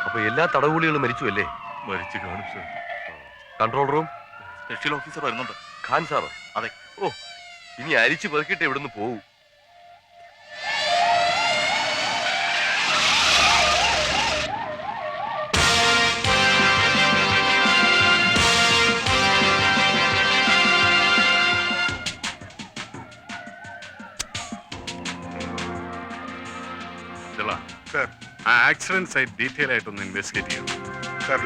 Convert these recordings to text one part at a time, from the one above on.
അപ്പൊ എല്ലാ തടവുകളികളും മരിച്ചു അല്ലേ? മരിച്ചു കാണും sir. Control room special officer വരുന്നുണ്ട്. ഖാൻ സാറ്? അതെ. ഓ, ഇനി അരിച്ചു പെറുക്കിട്ട് ഇവിടുന്ന് പോവും. സർ, ആ ആക്സിഡന്റ് സൈറ്റ് ഡീറ്റെയിൽ ആയിട്ടൊന്ന് ഇൻവെസ്റ്റിഗേറ്റ് ചെയ്യണം. സർ,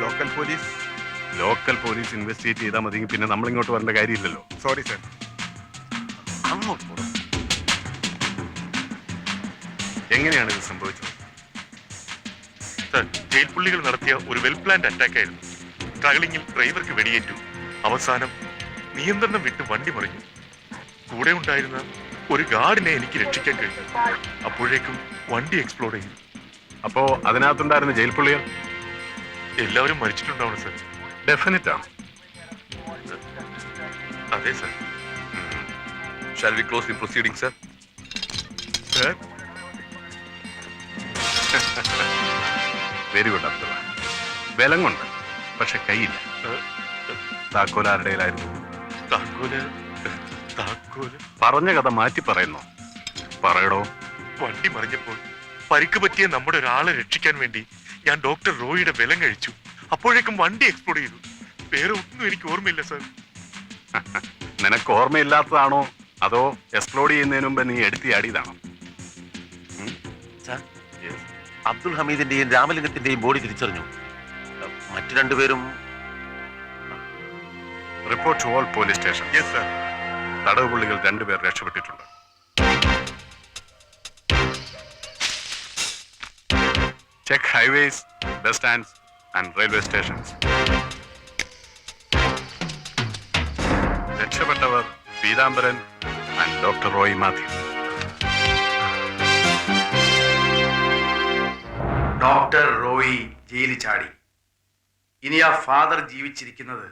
ലോക്കൽ പോലീസ് ഇൻവെസ്റ്റിഗേറ്റ് ചെയ്താൽ മതി. പിന്നെ നമ്മൾ ഇങ്ങോട്ട് വരേണ്ട കാര്യമില്ലല്ലോ. Sorry sir. അങ്ങോട്ട് പോകണം. എങ്ങനെയാണ് ഇത് സംഭവിച്ചത്? സർ, ജയിൽ പുള്ളികൾ നടത്തിയ ഒരു വെൽ പ്ലാൻഡ് അറ്റാക്ക് ആയിരുന്നു. ട്രാവലിംഗിൽ ഡ്രൈവർക്ക് വെടിയേറ്റു. അവസാനം നിയന്ത്രണം വിട്ട് വണ്ടി മറിഞ്ഞു. കൂടെ ഉണ്ടായിരുന്ന ഒരു ഗാർഡിനെ എനിക്ക് രക്ഷിക്കാൻ കഴിഞ്ഞു. അപ്പോഴേക്കും വണ്ടി എക്സ്പ്ലോഡ് ചെയ്തു. അപ്പോ അതിനകത്തുണ്ടായിരുന്ന ജയിൽ പുള്ളികൾ എല്ലാവരും മരിച്ചിട്ടുണ്ടാവണം സർ. ഡെഫിനറ്റ് ആണ്. അതെ sir. Shall we close the proceeding sir? Sir, very good Abdullah. ബലം കൊണ്ട്, പക്ഷെ കയ്യില്ല. താക്കോൽ ആരുടെയിലായിരുന്നു? താക്കോല് പറഞ്ഞ കഥ മാറ്റി പറയുന്നു. പറയടോ. വണ്ടി മറിഞ്ഞപ്പോൾ പരിക്ക് പറ്റിയ നമ്മുടെ ഒരാളെ രക്ഷിക്കാൻ വേണ്ടി ഞാൻ ഡോക്ടർ റോയിയുടെ ബലം കഴിച്ചു. അപ്പോഴേക്കും വണ്ടി എക്സ്പ്ലോഡ് ചെയ്തു. വേറെ ഒന്നും എനിക്ക് ഓർമ്മയില്ല സർ. നിനക്ക് ഓർമ്മയില്ലാത്തതാണോ അതോ എക്സ്പ്ലോഡ് ചെയ്യുന്നതിന് മുമ്പ് നീ എടുത്തിയാടിയതാണോ? അബ്ദുൽ ഹമീദിന്റെയും രാമലിംഗത്തിന്റെയും ബോഡി തിരിച്ചറിഞ്ഞു. മറ്റു രണ്ടുപേരും report to all police station. Yes sir. തടവ് പുള്ളികൾ 2 പേർ രക്ഷപ്പെട്ടിട്ടുണ്ട്. Check highways, bus stands and railway stations. രക്ഷപ്പെട്ടവർ Peethambaran and doctor Roy Mathew. Doctor Roy ജയിലിൽ ചാടി. ഇനി ആ ഫാദർ ജീവിച്ചിരിക്കുന്നത്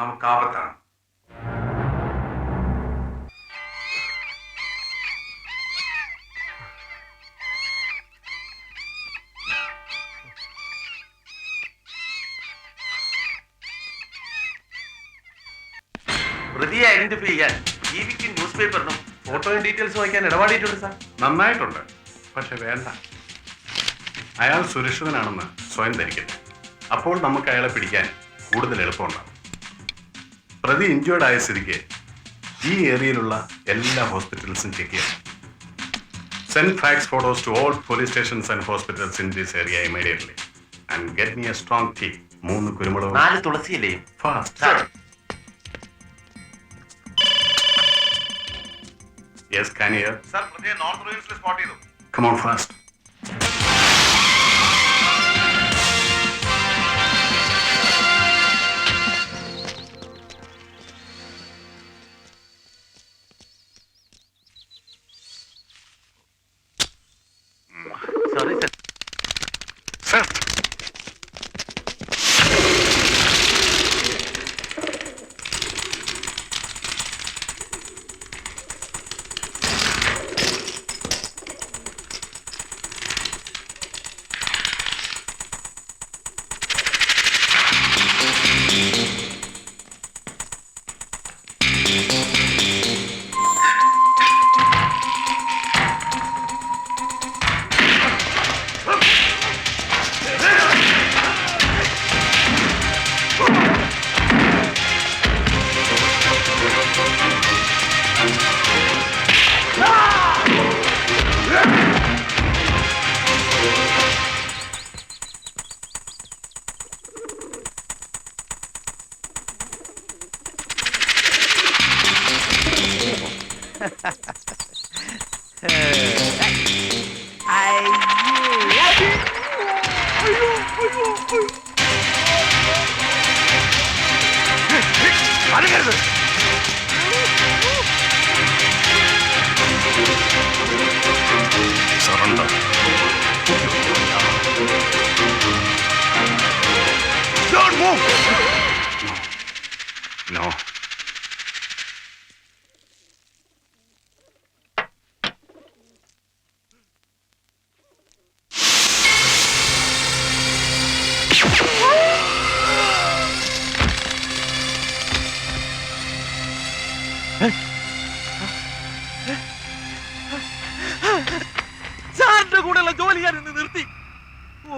നമുക്ക് ആപത്താണ്. പ്രതിയെ ഐഡന്റിഫൈ ചെയ്യാൻ ടിവിക്കും ന്യൂസ് പേപ്പറിനും ഫോട്ടോയും ഡീറ്റെയിൽസ് വായിക്കാൻ ഇടപാടിയിട്ടുണ്ട് സാർ. നന്നായിട്ടുണ്ട്, പക്ഷെ വേണ്ട. അയാൾ സുരക്ഷിതനാണെന്ന് സ്വയം ധരിക്കട്ടെ. അപ്പോൾ നമുക്ക് അയാളെ പിടിക്കാൻ കൂടുതൽ എളുപ്പമുണ്ടാകും. പ്രതി ഇൻജേർഡ് ആയ സ്ഥിതിക്ക് ഈ ഏരിയയിലുള്ള എല്ലാ ഹോസ്പിറ്റൽസും ചെക്ക് ചെയ്യണം. Send fax photos to all police stations and hospitals in this area immediately and get me a strong tea. 3 കുരുമുളകും 4 തുളസിയിലയും. Fast. Yes, can you hear? Sir, പ്രതിയെ നോർത്ത് റൂയിൽസിൽ സ്പോട്ട് ചെയ്തു. Come on fast. Sorry sir. Sir. Surrender. Don't move! No. വലിയാൻ ഇന്ന് നിർത്തി.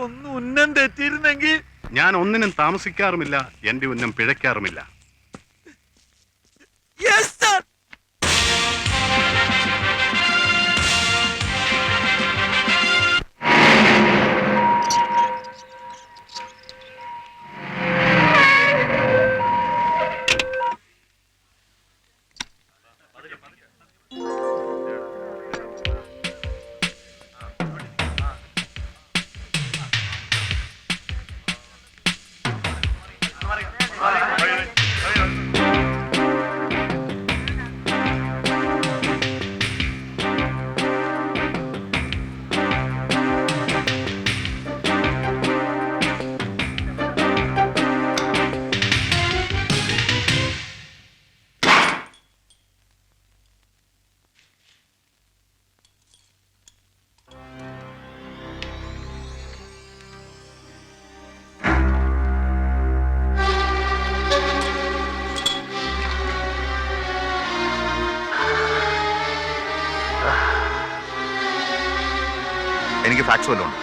ഒന്ന് ഉന്നം തെറ്റിയിരുന്നെങ്കിൽ. ഞാൻ ഒന്നിനും താമസിക്കാറുമില്ല, എന്റെ ഉന്നം പിഴയ്ക്കാറുമില്ല. Yes sir. എനിക്ക് ഫാക്സ് വല്ലതും ഉണ്ട്?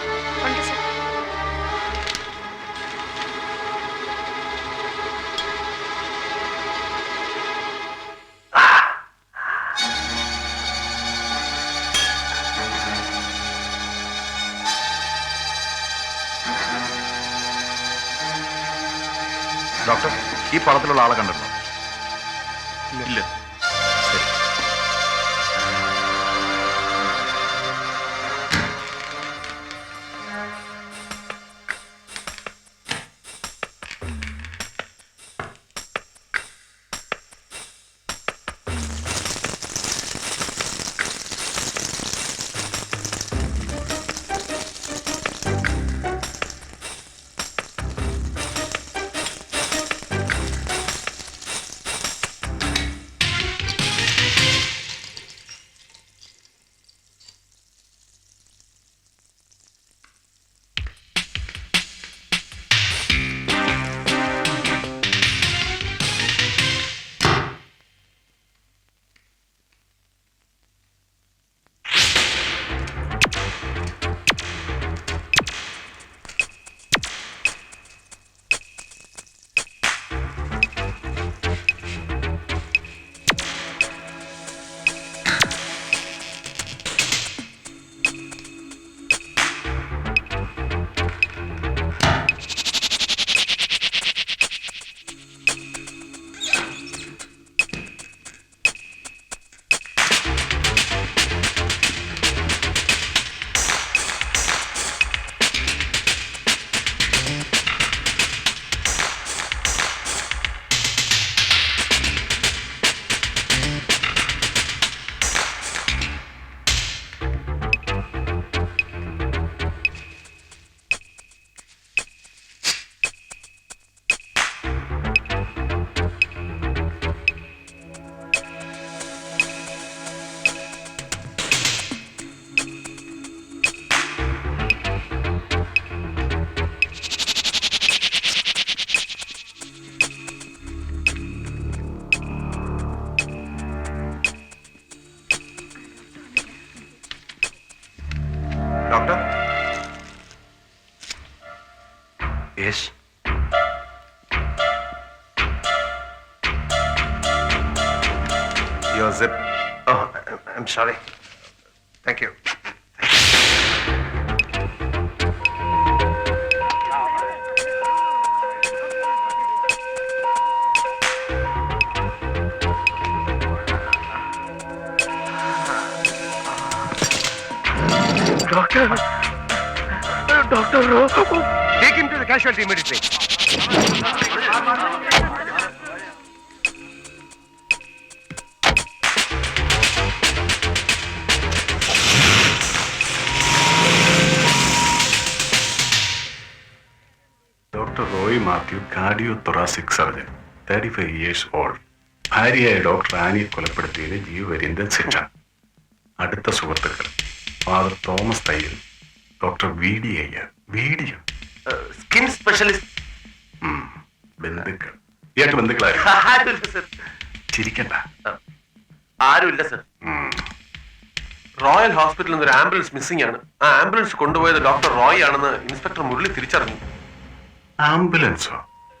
ഡോക്ടർ, ഈ പടത്തിലുള്ള ആളെ കണ്ടിട്ടുണ്ടോ? ഇല്ല. ശരി. Doctor. Yes. Your zip. Oh, I'm sorry. Thank you. Doctor, Take him to the casualty immediately. Doctor Roy Mathew, cardio thoracic surgeon, 35 years old. ഭാര്യയായ ഡോക്ടർ ആനിയെ കൊലപ്പെടുത്തിയതിന് ജീവപര്യന്തം ശിക്ഷ. അടുത്ത സുഹൃത്തുക്കൾ: ഫാദർ തോമസ് തയ്യൽ, doctor VD Iyer. Video Skin specialist. ബന്ധുക്കൾ. ഇയാൾക്ക് ബന്ധുക്കളായിരുന്നു? ആരുമില്ല സർ. ചിരിക്കണ്ട. ആരുമില്ല സർ. റോയൽ ഹോസ്പിറ്റലിൽ നിന്ന് ഒരു ആംബുലൻസ് മിസ്സിംഗ് ആണ്. ആ ആംബുലൻസ് കൊണ്ടുപോയത് ഡോക്ടർ റോയ് ആണെന്ന് ഇൻസ്പെക്ടർ മുരളി തിരിച്ചറിഞ്ഞു. ആംബുലൻസോ?